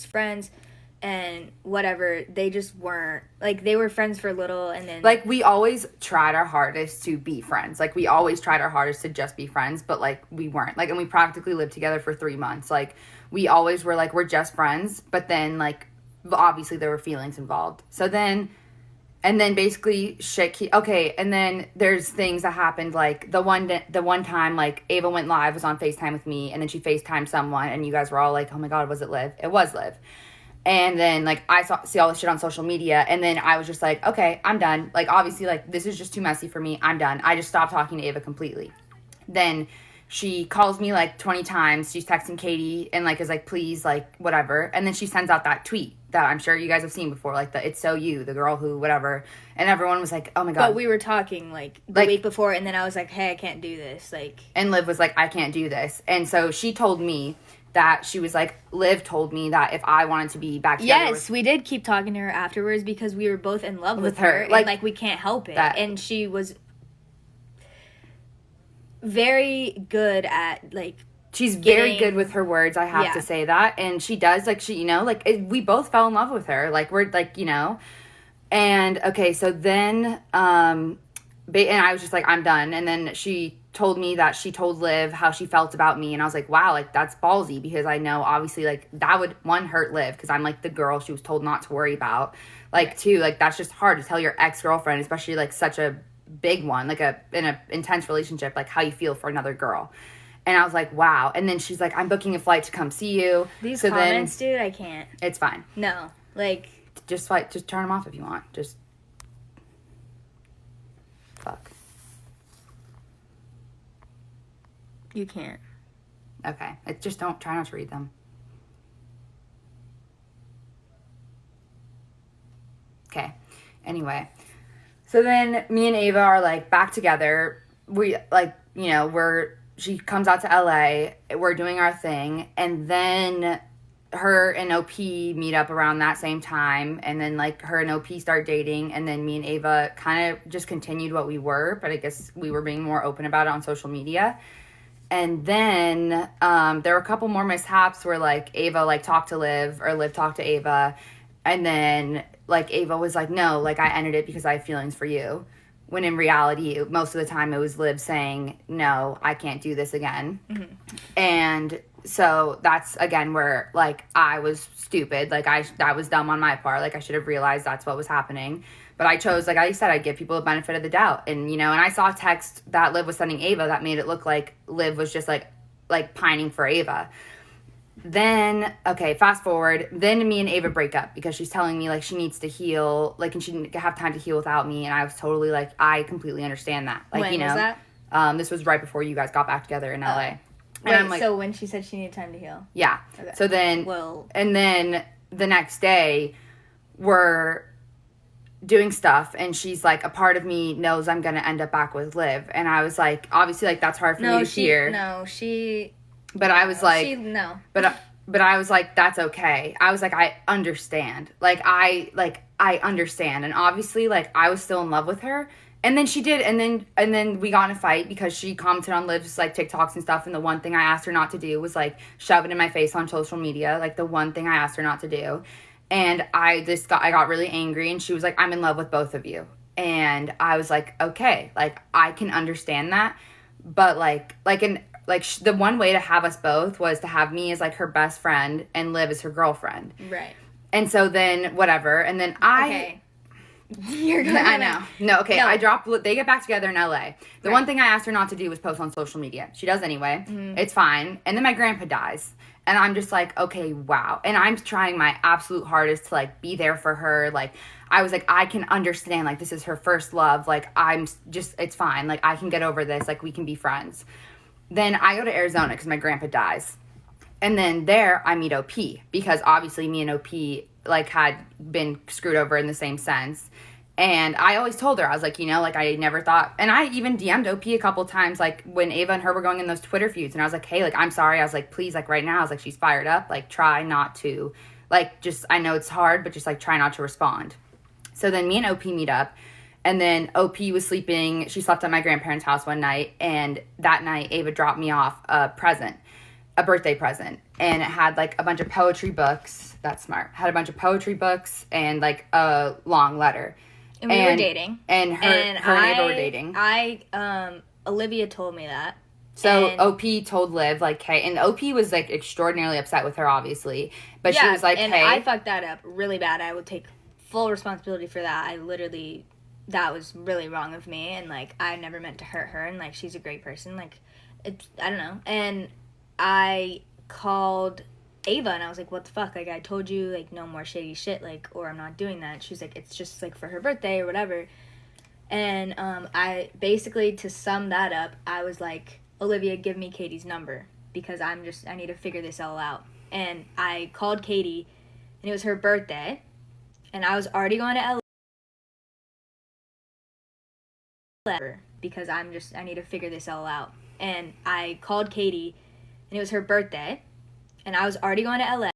just friends. And whatever, they just weren't, like, they were friends for a little, and then... Like, we always tried our hardest to be friends. Like, we always tried our hardest to just be friends, but, like, we weren't. Like, and we practically lived together for 3 months. Like, we always were, like, we're just friends, but then, like, obviously there were feelings involved. So then, and then basically okay, and then there's things that happened, like, the one time, like, Ava went live, was on FaceTime with me, and then she FaceTimed someone, and you guys were all like, oh my God, was it Liv? It was Liv. And then, like, I see all this shit on social media, and then I was just like, okay, I'm done. Like, obviously, like, this is just too messy for me. I'm done. I just stopped talking to Ava completely. Then she calls me, like, 20 times. She's texting Katie and, like, is like, please, like, whatever. And then she sends out that tweet that I'm sure you guys have seen before, like, the It's So You, the girl who, whatever. And everyone was like, oh, my God. But we were talking, like, the week before, and then I was like, hey, I can't do this. Like, and Liv was like, I can't do this. And so she told me that she was like, Liv told me that if I wanted to be back together we did keep talking to her afterwards because we were both in love with her. Like, and, like, we can't help it. And she was very good at, like... She's very good with her words, I have to say that. And she does, like, she, you know, like, we both fell in love with her. Like, we're, like, you know. And, okay, so then, and I was just like, I'm done. And then she told me that she told Liv how she felt about me, and I was like, wow, like, that's ballsy, because I know, obviously, like, that would, one, hurt Liv, because I'm, like, the girl she was told not to worry about, like, two, like, that's just hard to tell your ex-girlfriend, especially, like, such a big one, like, in a intense relationship, like, how you feel for another girl. And I was like, wow. And then she's like, I'm booking a flight to come see you. These comments, dude, I can't. It's fine. No, like, just turn them off if you want. Just fuck. You can't. Okay. Just try not to read them. Okay. Anyway. So then me and Ava are, like, back together. We, like, you know, she comes out to LA. We're doing our thing. And then her and OP meet up around that same time. And then, like, her and OP start dating. And then me and Ava kind of just continued what we were. But I guess we were being more open about it on social media. And then there were a couple more mishaps where, like, Ava, like, talked to Liv, or Liv talked to Ava. And then, like, Ava was like, no, like, I ended it because I have feelings for you. When in reality, most of the time it was Liv saying, no, I can't do this again. Mm-hmm. And so that's, again, where, like, I was stupid. Like, that was dumb on my part. Like, I should have realized that's what was happening. But I chose, like I said, I'd give people the benefit of the doubt. And, you know, and I saw a text that Liv was sending Ava that made it look like Liv was just, like pining for Ava. Then, okay, fast forward. Then me and Ava break up because she's telling me, like, she needs to heal, like, and she didn't have time to heal without me. And I was totally, like, I completely understand that. Like, when you know, was that? This was right before you guys got back together in LA. And wait, I'm like, so when she said she needed time to heal? Yeah. Okay. So then, and then the next day, we're doing stuff, and she's like, a part of me knows I'm gonna end up back with Liv. And I was like, obviously, like, that's hard for me to hear. But I was like, but I was like, that's okay. I was like, I understand. I understand. And obviously, like, I was still in love with her. And then she did, and then we got in a fight because she commented on Liv's, like, TikToks and stuff, and the one thing I asked her not to do was, like, shove it in my face on social media, like, the one thing I asked her not to do. And I got really angry, and she was like, I'm in love with both of you. And I was like, okay, like, I can understand that, but, the one way to have us both was to have me as, like, her best friend and Liv as her girlfriend. Right. And so then, whatever, and then Okay. You're gonna... I know. No, okay, no. They get back together in LA. The one thing I asked her not to do was post on social media. She does anyway. Mm-hmm. It's fine. And then my grandpa dies. And I'm just like, okay, wow. And I'm trying my absolute hardest to, like, be there for her. Like, I was like, I can understand. Like, this is her first love. Like, it's fine. Like, I can get over this. Like, we can be friends. Then I go to Arizona because my grandpa dies. And then there I meet OP because obviously me and OP, like, had been screwed over in the same sense. And I always told her, I was like, you know, like, I never thought, and I even DM'd OP a couple times, like, when Ava and her were going in those Twitter feuds, and I was like, hey, like, I'm sorry, I was like, please, like, right now, I was like, she's fired up, like, try not to, like, just, I know it's hard, but just, like, try not to respond. So then me and OP meet up, and then OP was sleeping, she slept at my grandparents' house one night, and that night, Ava dropped me off a present. a birthday present, and it had like a bunch of poetry books. That's smart. Had a bunch of poetry books and like a long letter. And we were dating. And her and Ava were dating. Olivia told me that. So OP told Liv, like, hey, and OP was like extraordinarily upset with her, obviously. But she was like, and hey. I fucked that up really bad. I would take full responsibility for that. That was really wrong of me, and like I never meant to hurt her, and like she's a great person. Like, I don't know. And I called Ava, and I was like, what the fuck? Like, I told you, like, no more shady shit, like, or I'm not doing that. She was like, it's just, like, for her birthday or whatever. And I, basically, to sum that up, I was like, Olivia, give me Katie's number, because I need to figure this all out. And I called Katie, and it was her birthday, and I was already going to LA, because I need to figure this all out. And I called Katie, and it was her birthday, and I was already going to LA.